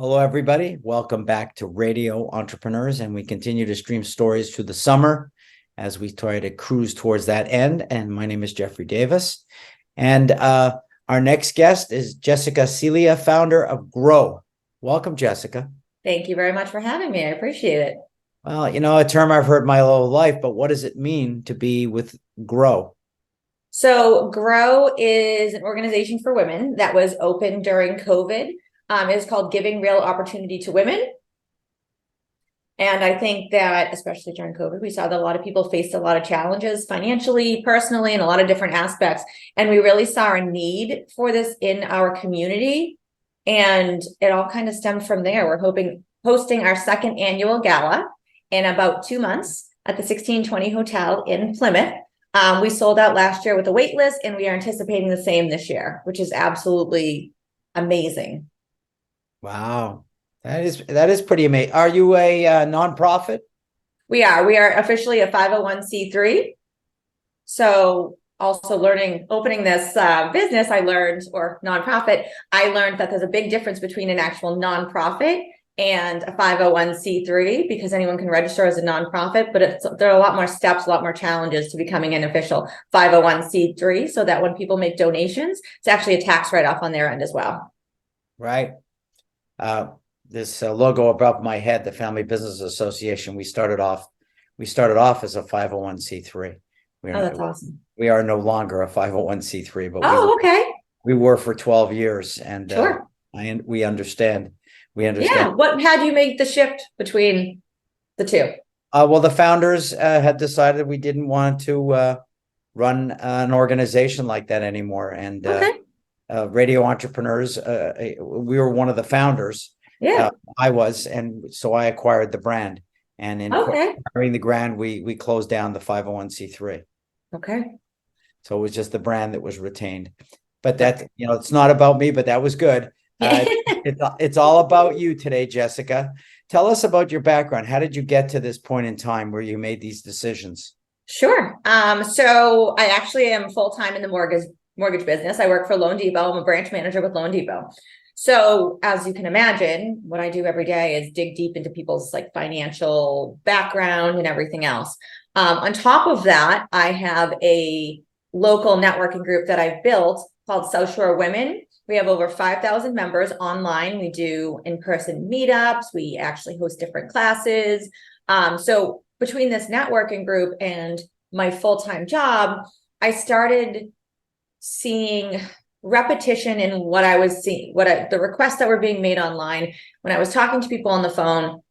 Hello, everybody. Welcome back to Radio Entrepreneurs, and we continue to stream stories through the summer as we try to cruise towards that end. And my name is Jeffrey Davis, and our next guest is Jessica Celia, founder of GROW. Welcome, Jessica. Thank you very much for having me. I appreciate it. Well, a term I've heard my whole life, but what does it mean to be with GROW? So GROW is an organization for women that was open during COVID. It is called Giving Real Opportunity to Women. And I think that, especially during COVID, we saw that a lot of people faced a lot of challenges financially, personally, and a lot of different aspects. And we really saw a need for this in our community. And it all kind of stemmed from there. We're hosting our second annual gala in about 2 months at the 1620 Hotel in Plymouth. We sold out last year with a wait list, and we are anticipating the same this year, which is absolutely amazing. Wow, that is pretty amazing. Are you a nonprofit? We are officially a 501c3. So also opening this business, or nonprofit, I learned that there's a big difference between an actual nonprofit and a 501c3, because anyone can register as a nonprofit, but there are a lot more steps, a lot more challenges to becoming an official 501c3, so that when people make donations, it's actually a tax write-off on their end as well. Right. This logo above my head, the Family Business Association, we started off as a 501c3. That's awesome. We are no longer a 501c3, but okay. We were for 12 years, and sure. We understand. Yeah. What had you make the shift between the two? Well, the founders had decided we didn't want to run an organization like that anymore, and okay. Radio Entrepreneurs, we were one of the founders. Yeah, I was, and so I acquired the brand. And in acquiring the brand, we closed down the 501c3. Okay. So it was just the brand that was retained. But that, it's not about me, but that was good. It's all about you today, Jessica. Tell us about your background. How did you get to this point in time where you made these decisions? Sure. So I actually am full-time in the mortgage business. I work for loanDepot. I'm a branch manager with loanDepot. So as you can imagine, what I do every day is dig deep into people's financial background and everything else. On top of that, I have a local networking group that I've built called South Shore Women. We have over 5,000 members online. We do in-person meetups. We actually host different classes. So between this networking group and my full-time job, I started seeing repetition in what I was seeing, the requests that were being made online. When I was talking to people on the phone,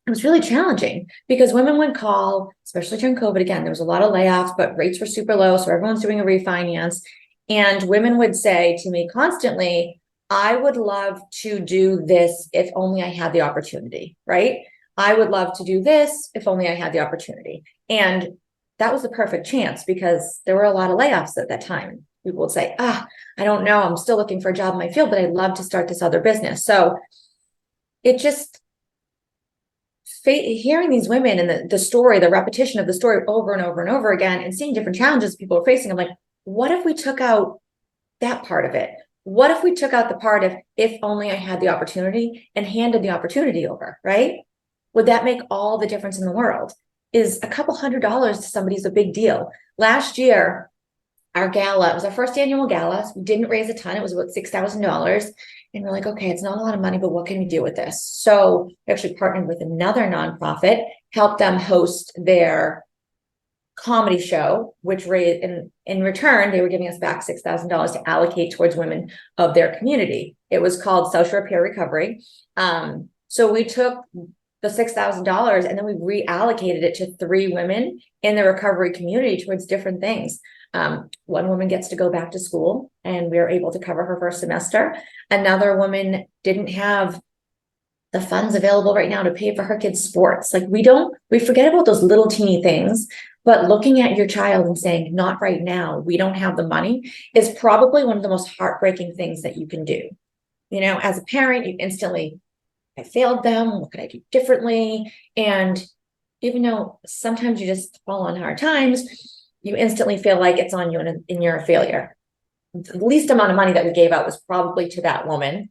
it was really challenging because women would call, especially during COVID. Again, there was a lot of layoffs, but rates were super low. So everyone's doing a refinance. And women would say to me constantly, I would love to do this if only I had the opportunity, right? I would love to do this if only I had the opportunity. And that was the perfect chance because there were a lot of layoffs at that time. People would say, I don't know, I'm still looking for a job in my field, but I'd love to start this other business. So it just, hearing these women and the story, the repetition of the story over and over and over again, and seeing different challenges people are facing, I'm like, what if we took out that part of it? What if we took out the part of if only I had the opportunity and handed the opportunity over, right? Would that make all the difference in the world? Is a couple $100 to somebody is a big deal. Last year, our gala, it was our first annual gala. We didn't raise a ton. It was about $6,000. And we're like, okay, it's not a lot of money, but what can we do with this? So we actually partnered with another nonprofit, helped them host their comedy show, which raised, in return, they were giving us back $6,000 to allocate towards women of their community. It was called South Shore Peer Recovery. So we took the $6,000 and then we reallocated it to 3 women in the recovery community towards different things. One woman gets to go back to school and we were able to cover her first semester. Another woman didn't have the funds available right now to pay for her kids' sports. We forget about those little teeny things, but looking at your child and saying, not right now, we don't have the money, is probably one of the most heartbreaking things that you can do. As a parent, you instantly, I failed them. What could I do differently? And even though sometimes you just fall on hard times, you instantly feel like it's on you and you're a failure. The least amount of money that we gave out was probably to that woman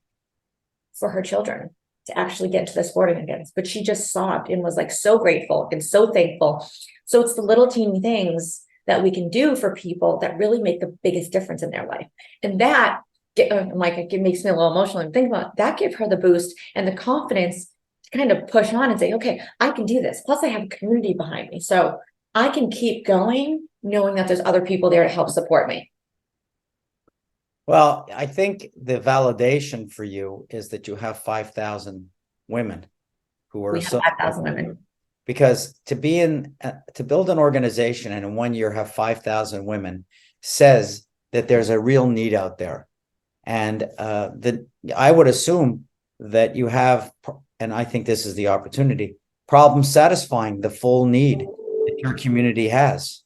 for her children. to actually get to the sporting events. But she just sobbed and was like so grateful and so thankful. So it's the little teeny things that we can do for people that really make the biggest difference in their life. And that, like, it makes me a little emotional and think about that, give her the boost and the confidence to kind of push on and say, okay, I can do this. Plus I have a community behind me. So I can keep going knowing that there's other people there to help support me. Well, I think the validation for you is that you have 5,000 women who are We have 5,000 women. Because to build an organization and in 1 year have 5,000 women says that there's a real need out there. And I would assume that you have, and I think this is the opportunity, problem satisfying the full need that your community has.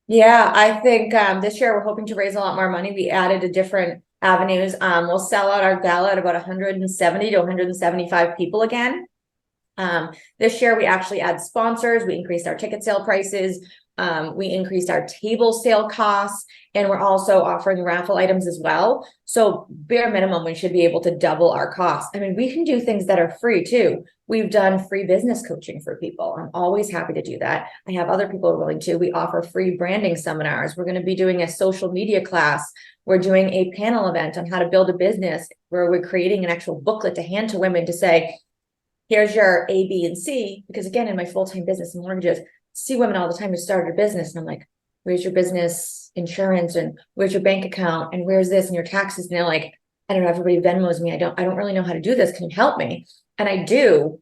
Yeah, I think this year we're hoping to raise a lot more money. We added a different avenues. We'll sell out our gala at about 170 to 175 people again. This year we actually add sponsors. We increased our ticket sale prices. We increased our table sale costs, and we're also offering raffle items as well. So bare minimum, we should be able to double our costs. I mean, we can do things that are free too. We've done free business coaching for people. I'm always happy to do that. I have other people willing to. We offer free branding seminars. We're going to be doing a social media class. We're doing a panel event on how to build a business where we're creating an actual booklet to hand to women to say, here's your A, B, and C. Because again, in my full-time business and mortgages, see women all the time who started a business. And I'm like, where's your business insurance? And where's your bank account? And where's this and your taxes? And they're like, I don't know, everybody Venmos me. I don't really know how to do this. Can you help me? And I do.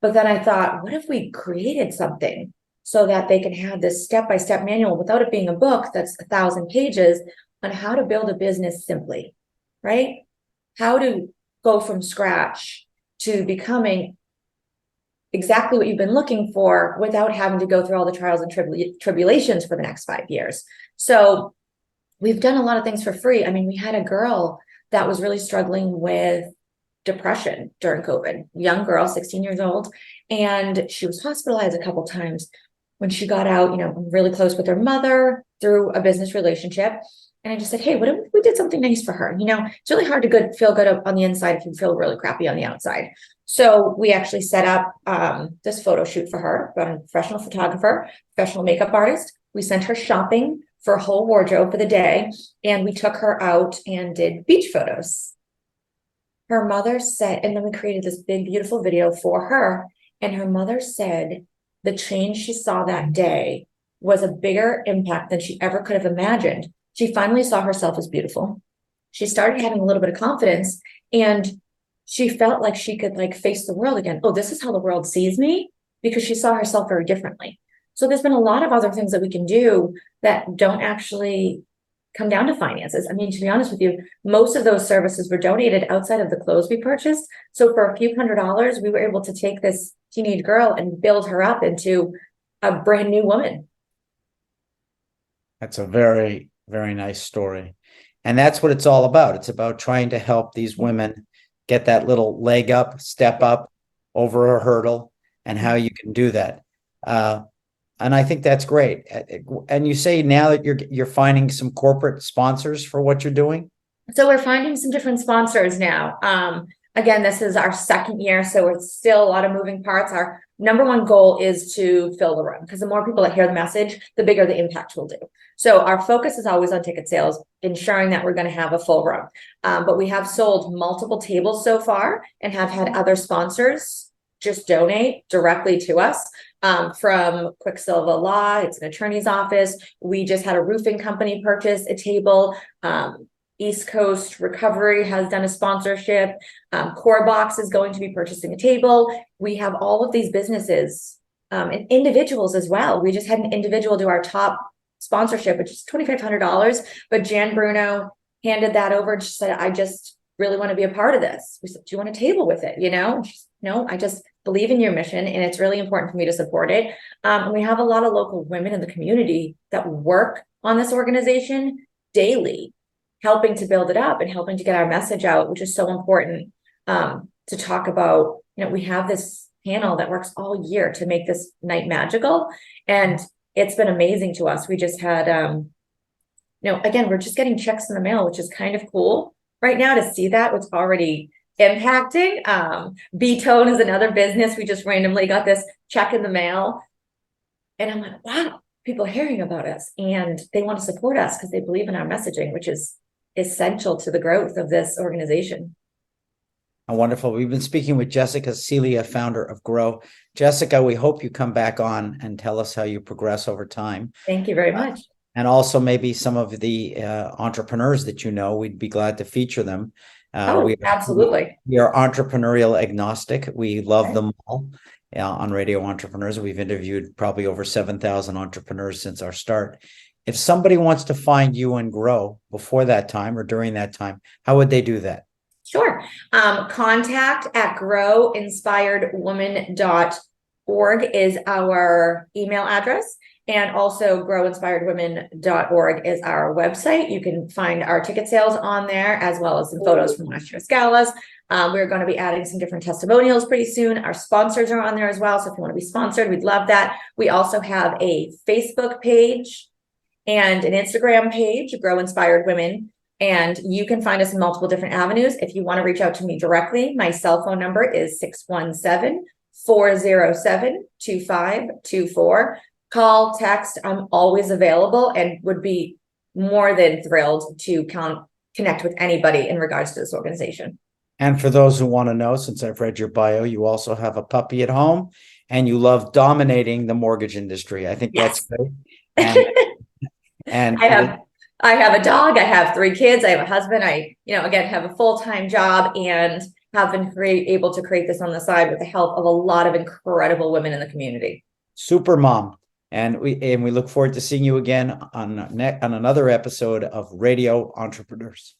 But then I thought, what if we created something so that they can have this step-by-step manual without it being a book that's 1,000 pages on how to build a business simply, right? How to go from scratch to becoming exactly what you've been looking for without having to go through all the trials and tribulations for the next 5 years. So we've done a lot of things for free. I mean, we had a girl that was really struggling with depression during COVID, young girl, 16 years old. And she was hospitalized a couple of times. When she got out, really close with her mother through a business relationship. And I just said, hey, what if we did something nice for her? It's really hard to feel good on the inside if you feel really crappy on the outside. So we actually set up this photo shoot for her, got a professional photographer, professional makeup artist. We sent her shopping for a whole wardrobe for the day. And we took her out and did beach photos. Her mother said, and then we created this big, beautiful video for her. And her mother said the change she saw that day was a bigger impact than she ever could have imagined. She finally saw herself as beautiful. She started having a little bit of confidence, and she felt like she could face the world again. Oh, this is how the world sees me, because she saw herself very differently. So there's been a lot of other things that we can do that don't actually come down to finances. I mean, to be honest with you, most of those services were donated outside of the clothes we purchased. So for a few $100s, we were able to take this teenage girl and build her up into a brand new woman. That's a very, very nice story. And that's what it's all about. It's about trying to help these women get that little leg up, step up over a hurdle, and how you can do that. And I think that's great. And you say now that you're finding some corporate sponsors for what you're doing? So we're finding some different sponsors now. Again, this is our second year, so it's still a lot of moving parts. Our number one goal is to fill the room, because the more people that hear the message, the bigger the impact we'll do. So our focus is always on ticket sales, ensuring that we're going to have a full room. But we have sold multiple tables so far and have had other sponsors just donate directly to us. From Quicksilver Law, it's an attorney's office. We just had a roofing company purchase a table. East Coast Recovery has done a sponsorship. Core Box is going to be purchasing a table. We have all of these businesses and individuals as well. We just had an individual do our top sponsorship, which is $2,500. But Jan Bruno handed that over and she said, I just really want to be a part of this. We said, do you want a table with it? And she said, no, I just believe in your mission, and it's really important for me to support it. And we have a lot of local women in the community that work on this organization daily, helping to build it up and helping to get our message out, which is so important to talk about. We have this panel that works all year to make this night magical, and it's been amazing to us. We just had, again, we're just getting checks in the mail, which is kind of cool right now to see that. It's already impacting. B-Tone is another business. We just randomly got this check in the mail. And I'm like, wow, people are hearing about us and they want to support us because they believe in our messaging, which is essential to the growth of this organization. Wonderful. We've been speaking with Jessica Celia, founder of GROW. Jessica, we hope you come back on and tell us how you progress over time. Thank you very much. And also maybe some of the entrepreneurs that you know, we'd be glad to feature them. Absolutely. We are entrepreneurial agnostic. We love them all on Radio Entrepreneurs. We've interviewed probably over 7,000 entrepreneurs since our start. If somebody wants to find you and GROW before that time or during that time, how would they do that? Sure. Contact at growinspiredwoman.org is our email address. And also growinspiredwomen.org is our website. You can find our ticket sales on there, as well as some photos from last year's galas. We're going to be adding some different testimonials pretty soon. Our sponsors are on there as well. So if you want to be sponsored, we'd love that. We also have a Facebook page and an Instagram page, Grow Inspired Women. And you can find us in multiple different avenues. If you want to reach out to me directly, my cell phone number is 617-407-2524. Call, text. I'm always available and would be more than thrilled to connect with anybody in regards to this organization. And for those who want to know, since I've read your bio, you also have a puppy at home and you love dominating the mortgage industry. I think that's great. And I have a dog. I have 3 kids. I have a husband. I, again, have a full-time job and have been able to create this on the side with the help of a lot of incredible women in the community. Super mom. And we look forward to seeing you again on another episode of Radio Entrepreneurs.